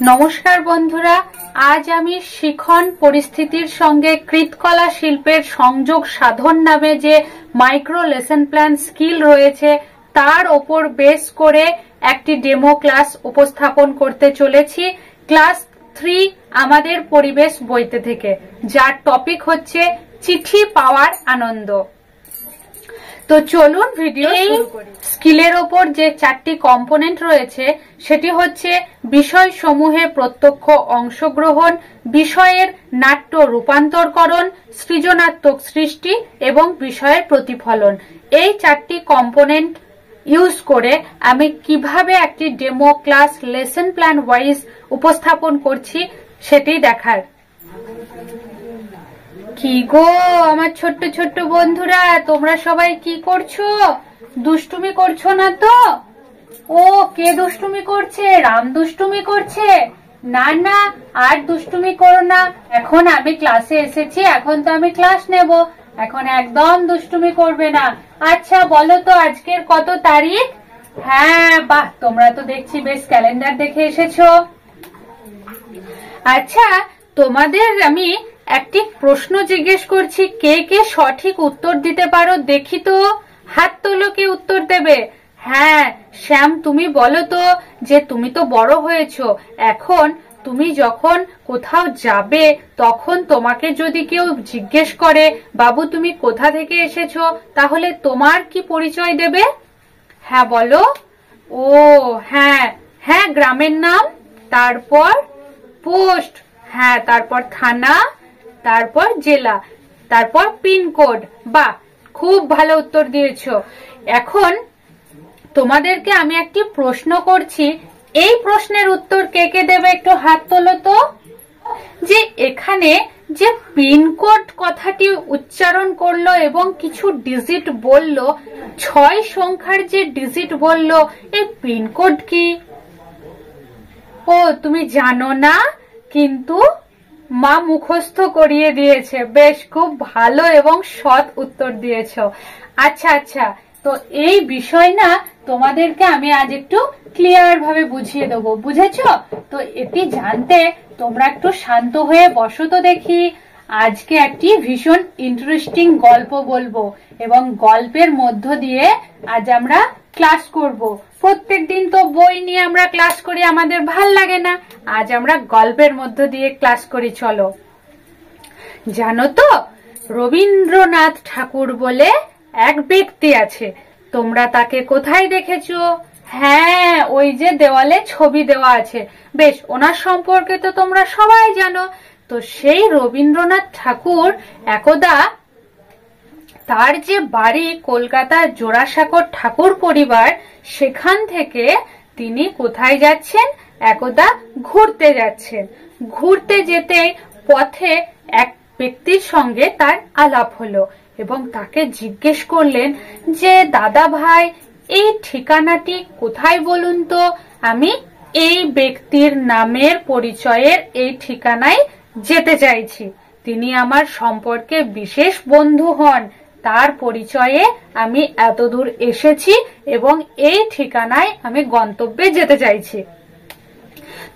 নমস্কার বন্ধুরা, আজ আমি শিখন পরিস্থিতির সঙ্গে কৃতকলা শিল্পের সংযোগ সাধন নামে যে মাইক্রো লেসন প্ল্যান স্কিল রয়েছে তার ওপর বেস করে একটি ডেমো ক্লাস উপস্থাপন করতে চলেছি। ক্লাস 3 আমাদের পরিবেশ বইতে থেকে, যার টপিক হচ্ছে চিঠি পাওয়ার আনন্দ। তো চলুন ভিডিও শুরু করি। স্কিলের ওপর যে 4টি কম্পোনেন্ট রয়েছে সেটি হচ্ছে বিষয় সমূহে প্রত্যক্ষ অংশগ্রহণ, বিষয়ের নাট্য রূপান্তরকরণ, সৃজনাত্মক সৃষ্টি এবং বিষয়ের প্রতিফলন। এই 4টি কম্পোনেন্ট ইউজ করে আমি কিভাবে একটি demo class lesson plan wise উপস্থাপন করছি সেটি দেখার। কি গো আমার ছোট্ট ছোট্ট বন্ধুরা, তোমরা সবাই কি করছো? দুষ্টুমি করছো না তো? ও, কে দুষ্টুমি করছে? রাম দুষ্টুমি করছে? না না, আর দুষ্টুমি করো না। এখন আমি ক্লাসে এসেছি, এখন তো আমি ক্লাস নেব, এখন একদম দুষ্টুমি করবে না। আচ্ছা বলো তো আজকের কত তারিখ? হ্যাঁ বাহ, তোমরা তো দেখছি বেশ ক্যালেন্ডার দেখে এসেছো। আচ্ছা, তোমাদের আমি একটি প্রশ্ন জিজ্ঞেস করছি, কে কে সঠিক উত্তর দিতে পারো দেখি তো? হাত তোলো, কে উত্তর দেবে? হ্যাঁ শ্যাম, তুমি বলো তো, যে তুমি তো বড় হয়েছো, এখন তুমি যখন কোথাও যাবে তখন তোমাকে যদি কেউ জিজ্ঞেস করে বাবু তুমি কোথা থেকে এসেছো, তাহলে তোমার কি পরিচয় দেবে? হ্যাঁ বলো। ও হ্যাঁ হ্যাঁ, গ্রামের নাম, তারপর পোস্ট, হ্যাঁ তারপর থানা, তারপর জেলা, তারপর পিনকোড। বাহ, খুব ভালো উত্তর দিয়েছো। এখন তোমাদেরকে আমি একটি প্রশ্ন করছি, এই প্রশ্নের উত্তর কে কে দেবে একটু হাত তোলো তো। যে এখানে যে পিনকোড কথাটি উচ্চারণ করলো এবং কিছু ডিজিট বললো, 6 সংখ্যার যে ডিজিট বললো, এই পিনকোড কি? ও, তুমি জানো না, কিন্তু মা মুখস্থ করিয়ে দিয়েছে। বেশ, খুব ভালো এবং সৎ উত্তর দিয়েছো। আচ্ছা আচ্ছা, তো এই বিষয় না তোমাদেরকে আমি আজ একটু ক্লিয়ার ভাবে বুঝিয়ে দেবো, বুঝেছো তো? এটি জানতে তোমরা একটু শান্ত হয়ে বসো তো দেখি। আজকে একটি ভীষণ ইন্টারেস্টিং গল্প বলবো এবং গল্পের মধ্য দিয়ে আজ আমরা ক্লাস করব। প্রত্যেক দিন তো বই নিয়ে আমরা ক্লাস করি, আমাদের ভাল লাগে না। আজ আমরা গল্পের মধ্য দিয়ে ক্লাস করি, চলো। জানো তো, রবীন্দ্রনাথ ঠাকুর বলে এক ব্যক্তি আছে, তোমরা তাকে কোথায় দেখেছো? হ্যাঁ, ওই যে দেওয়ালে ছবি দেওয়া আছে। বেশ, ওনার সম্পর্কে তো তোমরা সবাই জানো। তো সেই রবীন্দ্রনাথ ঠাকুর একদা তার যে বাড়ি কলকাতার জোড়াসাঁকোর ঠাকুর পরিবার, সেখান থেকে তিনি কোথায় যাচ্ছেন? একদা ঘুরতে যাচ্ছেন। ঘুরতে যেতে পথে এক ব্যক্তির সঙ্গে তার আলাপ হলো এবং তাকে জিজ্ঞেস করলেন যে দাদা ভাই, এই ঠিকানাটি কোথায় বলুন তো? আমি এই ব্যক্তির নামের পরিচয়ের এই ঠিকানায় যেতে চাইছি। তিনি আমার সম্পর্কে বিশেষ বন্ধু হন, তার পরিচয়ে আমি এতদূর এসেছি এবং এই ঠিকানায় আমি গন্তব্যে যেতে চাইছি।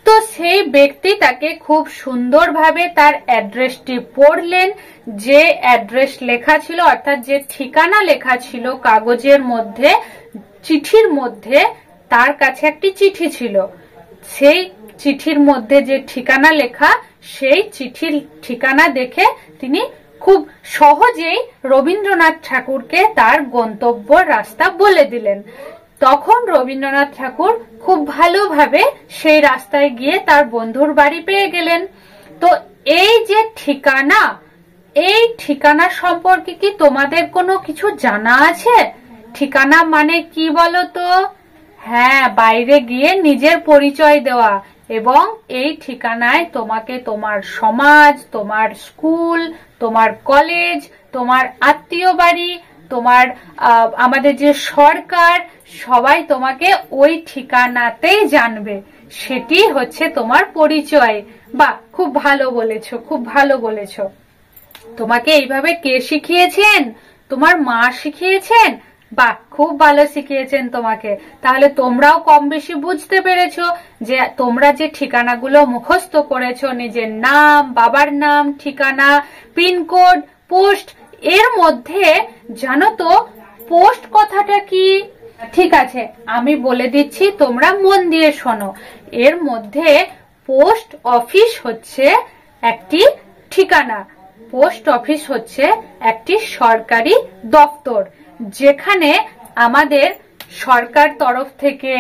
তো সেই ব্যক্তি তাকে খুব সুন্দরভাবে তার অ্যাড্রেসটি পড়লেন। যে অ্যাড্রেস লেখা ছিল, অর্থাৎ যে ঠিকানা লেখা ছিল কাগজের মধ্যে, চিঠির মধ্যে, তার কাছে একটি চিঠি ছিল। সেই চিঠির মধ্যে যে ঠিকানা লেখা, সেই চিঠির ঠিকানা দেখে তিনি খুব সহজেই রবীন্দ্রনাথ ঠাকুরকে তার গন্তব্য রাস্তা বলে দিলেন। তখন রবীন্দ্রনাথ ঠাকুর খুব ভালোভাবে সেই রাস্তায় গিয়ে তার বন্ধুর বাড়ি পেয়ে গেলেন। তো এই যে ঠিকানা, এই ঠিকানা সম্পর্কে কি তোমাদের কোনো কিছু জানা আছে? ঠিকানা মানে কি বলো তো? হ্যাঁ, বাইরে গিয়ে নিজের পরিচয় দেওয়া এবং এই ঠিকানায় তোমাকে তোমার সমাজ, তোমার স্কুল, তোমার কলেজ, তোমার আত্মীয় বাড়ি, তোমার আমাদের যে সরকার, সবাই তোমাকে ওই ঠিকানাতেই জানবে। সেটি হচ্ছে তোমার পরিচয়। বাহ, খুব ভালো বলেছো, খুব ভালো বলেছো। তোমাকে এইভাবে কে শিখিয়েছেন? তোমার মা শিখিয়েছেন? বাহ, খুব ভালো শিখিয়েছেন তোমাকে। তাহলে তোমরাও কম বেশি বুঝতে পেরেছো যে তোমরা যে ঠিকানাগুলো মুখস্থ করেছো, নিজের নাম, বাবার নাম, ঠিকানা, পিনকোড, পোস্ট, এর মধ্যে জানো তো পোস্ট কথাটা কি? ঠিক আছে, আমি বলে দিচ্ছি, তোমরা মন দিয়ে শোনো। এর মধ্যে পোস্ট অফিস হচ্ছে একটি ঠিকানা, পোস্ট অফিস হচ্ছে একটি সরকারি দপ্তর, যেখানে আমাদের সরকার তরফ থেকে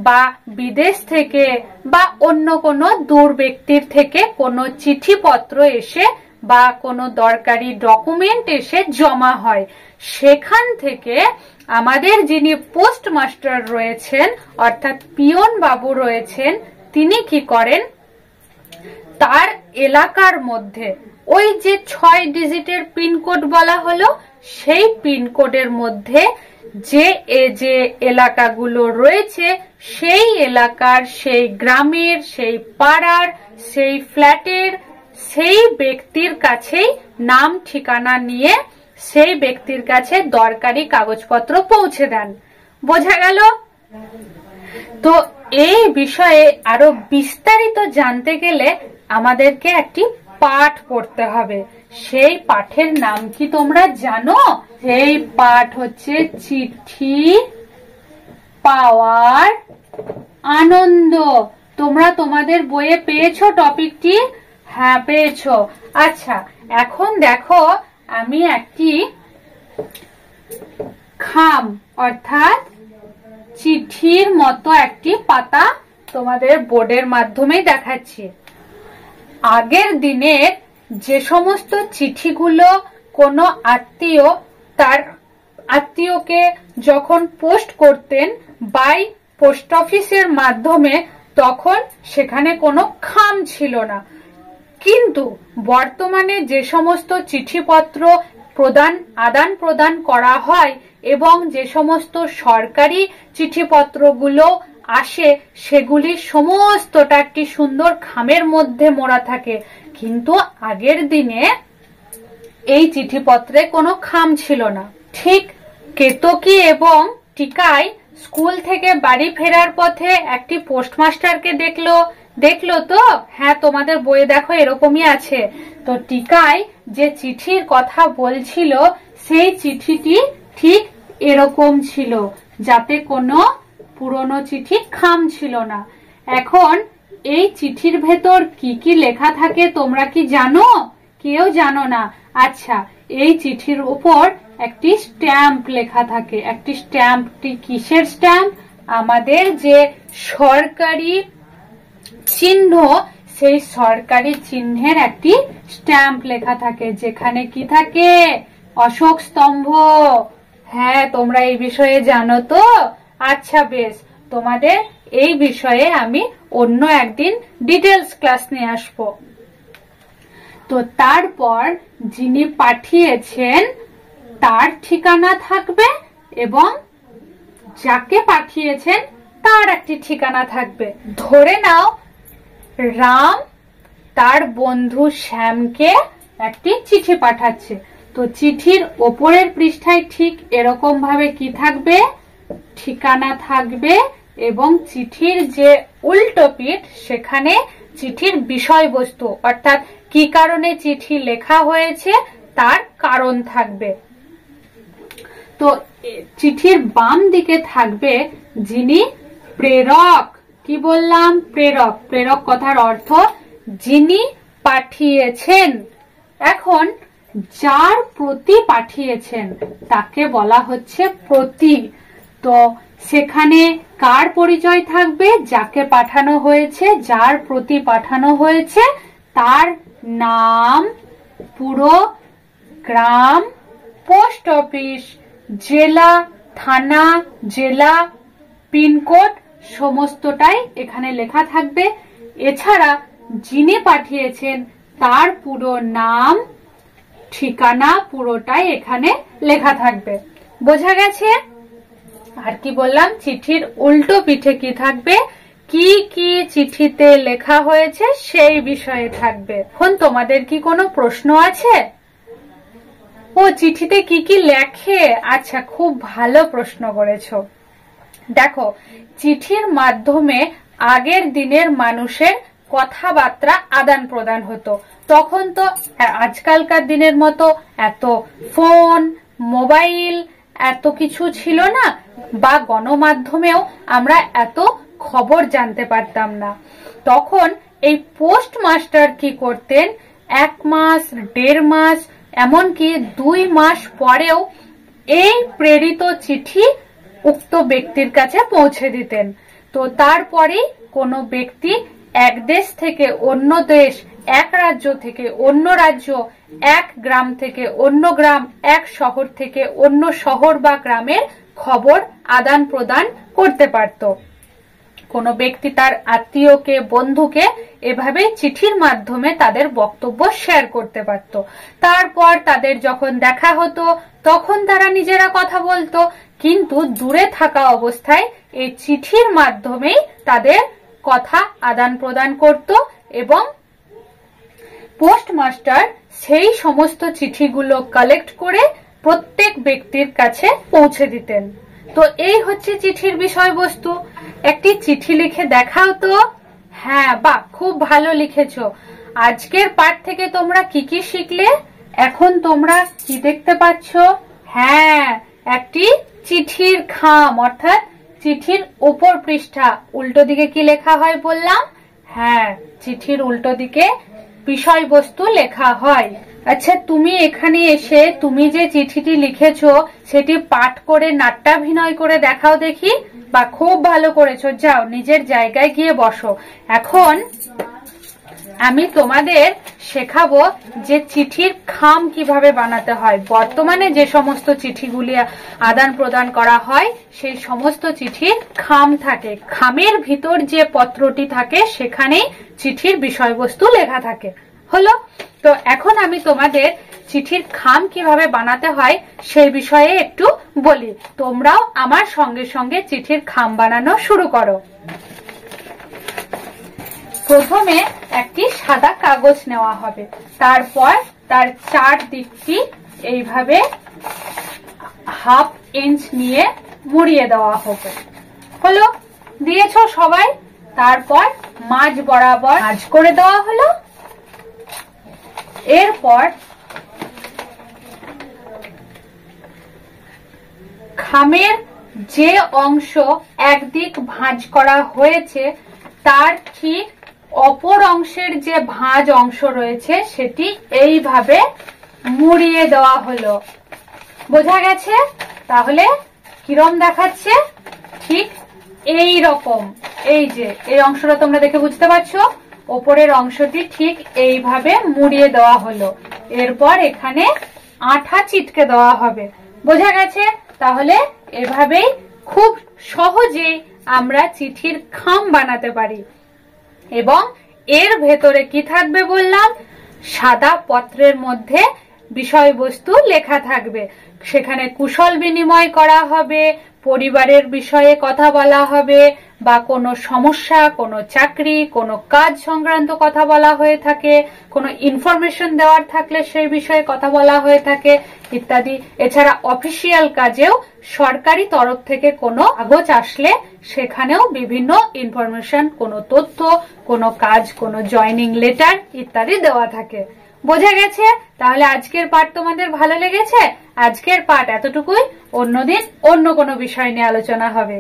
বা বিদেশ থেকে বা অন্য কোনো দূর ব্যক্তির থেকে কোনো চিঠিপত্র এসে বা কোনো দরকারি ডকুমেন্ট এসে জমা হয়। সেখান থেকে আমাদের যিনি পোস্টমাস্টার রয়েছেন অর্থাৎ পিয়ন বাবু রয়েছেন, তিনি কি করেন, তার এলাকার মধ্যে ওই যে 6 ডিজিটের পিনকোড বলা হলো, সেই পিনকোডের মধ্যে যে এলাকাগুলো রয়েছে, সেই এলাকার, সেই গ্রামের, সেই পাড়ার, সেই ফ্ল্যাটের, সেই ব্যক্তির কাছেই নাম ঠিকানা নিয়ে সেই ব্যক্তির কাছে দরকারি কাগজপত্র পৌঁছে দেন। বোঝা গেল? তো এই বিষয়ে আরো বিস্তারিত জানতে গেলে আমাদেরকে একটি পাঠ পড়তে হবে। সেই পাঠের নাম কি তোমরা জানো? সেই পাঠ হচ্ছে চিঠি পাওয়ার আনন্দ। তোমরা তোমাদের বইয়ে পেয়েছো টপিকটি? হ্যাঁ, পেয়েছো। আচ্ছা, এখন দেখো, আমি একটি খাম অর্থাৎ চিঠির মতো একটি পাতা তোমাদের বোর্ডের মাধ্যমে দেখাচ্ছি। আগের দিনের যে সমস্ত চিঠিগুলো কোনো আত্মীয় তার আত্মীয়কে যখন পোস্ট করতেন বাই পোস্ট অফিসের মাধ্যমে, তখন সেখানে কোনো খাম ছিল না। কিন্তু বর্তমানে যে সমস্ত চিঠিপত্র আদান প্রদান করা হয় এবং যে সমস্ত সরকারি চিঠিপত্রগুলো আসে, সেগুলি সমস্তটা একটি সুন্দর খামের মধ্যে মোড়া থাকে। কিন্তু আগের দিনে এই চিঠিপত্রে কোনো খাম ছিল না। ঠিক কেতকী এবং টিকাই স্কুল থেকে বাড়ি ফেরার পথে একটি পোস্টমাস্টারকে দেখলো তো? হ্যাঁ, তোমাদের বইয়ে দেখো এরকমই আছে। তো টিকাই যে চিঠির কথা বলছিল, সেই চিঠিটি ঠিক এরকম ছিল, যাতে কোনো পুরনো চিঠি খাম ছিল না। এখন এই চিঠির ভেতর কি কি লেখা থাকে তোমরা কি জানো? কেউ জানো না? আচ্ছা, এই চিঠির উপর একটি স্ট্যাম্প লেখা থাকে। একটি স্ট্যাম্পটি কিসের স্ট্যাম্প? আমাদের যে সরকারি চিহ্ন, সেই সরকারি চিহ্নের একটি স্ট্যাম্প লেখা থাকে, যেখানে কি থাকে? অশোক স্তম্ভ। হ্যাঁ, তোমরা এই বিষয়ে জানো তো? আচ্ছা, বেশ, তোমাদের এই বিষয়ে আমি অন্য একদিন ডিটেলস ক্লাস নিয়ে আসবো। তো তারপর যিনি পাঠিয়েছেন তার ঠিকানা থাকবে এবং যাকে পাঠিয়েছেন তার একটি ঠিকানা থাকবে। ধরে নাও রাম তার বন্ধু শ্যামকে একটি চিঠি পাঠাচ্ছে। তো চিঠির ওপরের পৃষ্ঠায় ঠিক এরকম ভাবে কি থাকবে? ঠিকানা থাকবে, এবং চিঠির যে উল্টো পিঠ, সেখানে চিঠির বিষয়বস্তু অর্থাৎ কি কারণে চিঠি লেখা হয়েছে তার কারণ থাকবে। তো চিঠির বাম দিকে থাকবে যিনি প্রেরক। কি বললাম? প্রেরক। প্রেরক কথার অর্থ যিনি পাঠিয়েছেন। এখন যার প্রতি পাঠিয়েছেন তাকে বলা হচ্ছে প্রতি। তো সেখানে কার পরিচয় থাকবে? যাকে পাঠানো হয়েছে, যার প্রতি পাঠানো হয়েছে, তার নাম, পুরো গ্রাম, পোস্ট অফিস, জেলা, থানা, জেলা, পিনকোড সমস্তটাই এখানে লেখা থাকবে। এছাড়া যিনি পাঠিয়েছেন তার পুরো নাম, ঠিকানা পুরোটাই এখানে লেখা থাকবে। বোঝা গেছে? আর কি বললাম? চিঠির উল্টো পিঠে কি থাকবে? কি কি চিঠিতে লেখা হয়েছে সেই বিষয়ে থাকবে। এখন তোমাদের কি কোনো প্রশ্ন আছে? ও চিঠিতে কি কি লেখে? আচ্ছা, খুব ভালো প্রশ্ন করেছো। দেখো, চিঠির মাধ্যমে আগের দিনের মানুষের কথাবার্তা আদান প্রদান হতো। তখন তো আজকালকার দিনের মতো এত ফোন, মোবাইল এত কিছু ছিল না, বা গণমাধ্যমেও আমরা এত খবর জানতে পারতাম না। তখন এই পোস্ট মাস্টার কি করতেন, 1 মাস, 1.5 মাস, এমনকি 2 মাস পরেও এই প্রেরিত চিঠি উক্ত ব্যক্তির কাছে পৌঁছে দিতেন। তো তারপরে কোনো ব্যক্তি এক দেশ থেকে অন্য দেশ, এক রাজ্য থেকে অন্য রাজ্য, এক গ্রাম থেকে অন্য গ্রাম, এক শহর থেকে অন্য শহর বা গ্রামের খবর আদান প্রদান করতে পারত। কোনো ব্যক্তি তার আত্মীয়কে, বন্ধুকে এভাবে চিঠির মাধ্যমে তাদের বক্তব্য শেয়ার করতে পারত। তারপর তাদের যখন দেখা হতো তখন তারা নিজেরা কথা বলতো, কিন্তু দূরে থাকা অবস্থায় এই চিঠির মাধ্যমেই তাদের কথা আদান প্রদান করত এবং পোস্টমাস্টার সেই সমস্ত চিঠিগুলো কালেক্ট করে প্রত্যেক ব্যক্তির কাছে পৌঁছে দিতেন। তো এই হচ্ছে চিঠির বিষয়বস্তু। একটি চিঠি লিখে দেখাও তো। হ্যাঁ, বাহ, খুব ভালো লিখেছো। আজকের পাঠ থেকে তোমরা কি কি শিখলে? এখন তোমরা কি দেখতে পাচ্ছ? হ্যাঁ, একটি চিঠির খাম, অর্থাৎ চিঠির উপর পৃষ্ঠা। উল্টো দিকে কি লেখা হয় বললাম? হ্যাঁ, চিঠির উল্টো দিকে বিষয়বস্তু লেখা হয়। আচ্ছা, তুমি এখানে এসে তুমি যে চিঠিটি লিখেছো সেটি পাঠ করে নাট্যাভিনয় করে দেখাও দেখি। বা, খুব ভালো করেছো। যাও, নিজের জায়গায় গিয়ে বসো। এখন আমি তোমাদের শেখাবো যে চিঠির খাম কিভাবে বানাতে হয়। বর্তমানে যে সমস্ত চিঠিগুলি আদান প্রদান করা হয় সেই সমস্ত চিঠির খাম থাকে। খামের ভিতর যে পত্রটি থাকে সেখানেই চিঠির বিষয়বস্তু লেখা থাকে। হলো? তো এখন আমি তোমাদের চিঠির খাম কিভাবে বানাতে হয় সেই বিষয়ে একটু বলি। তোমরাও আমার সঙ্গে সঙ্গে চিঠির খাম বানানো শুরু করো। প্রথমে একটি সাদা কাগজ নেওয়া হবে, তারপর তার 4 দিকটি এইভাবে 1/2 ইঞ্চ নিয়ে মুড়িয়ে দেওয়া হবে। হলো? দিয়েছো সবাই? তারপর মাঝ বরাবর ভাঁজ করে দেওয়া হলো। এরপর খামের যে অংশ একদিক ভাঁজ করা হয়েছে তার ঠিক অপর অংশের যে ভাঁজ অংশ রয়েছে সেটি এইভাবে মুড়িয়ে দেওয়া হলো। বোঝা গেছে? তাহলে কিরম দেখাচ্ছে? ঠিক এই রকম। এই যে এই অংশটা তোমরা দেখে বুঝতে পারছো, ওপরের অংশটি ঠিক এইভাবে মুড়িয়ে দেওয়া হলো। এরপর এখানে আঠা চিটকে দেওয়া হবে। বোঝা গেছে? তাহলে এভাবেই খুব সহজেই আমরা চিঠির খাম বানাতে পারি। এবং এর ভেতরে কি থাকবে বললাম? সাদা পত্রের মধ্যে বিষয়বস্তু লেখা থাকবে। সেখানে কুশল বিনিময় করা হবে, পরিবারের বিষয়ে কথা বলা হবে, বা কোনো সমস্যা, কোনো চাকরি, কোনো কাজ সংক্রান্ত কথা বলা হয়ে থাকে, কোনো ইনফরমেশন দেওয়ার থাকলে সেই বিষয়ে কথা বলা হয়ে থাকে ইত্যাদি। এছাড়া অফিসিয়াল কাজেও সরকারি তরফ থেকে কোনো কাগজ আসলে সেখানেও বিভিন্ন ইনফরমেশন, কোনো তথ্য, কোনো কাজ, কোনো জয়নিং লেটার ইত্যাদি দেওয়া থাকে। বোঝা গেছে? তাহলে আজকের পাঠ তোমাদের ভালো লেগেছে? আজকের পাঠ এতটুকুই। অন্যদিন অন্য কোনো বিষয় নিয়ে আলোচনা হবে।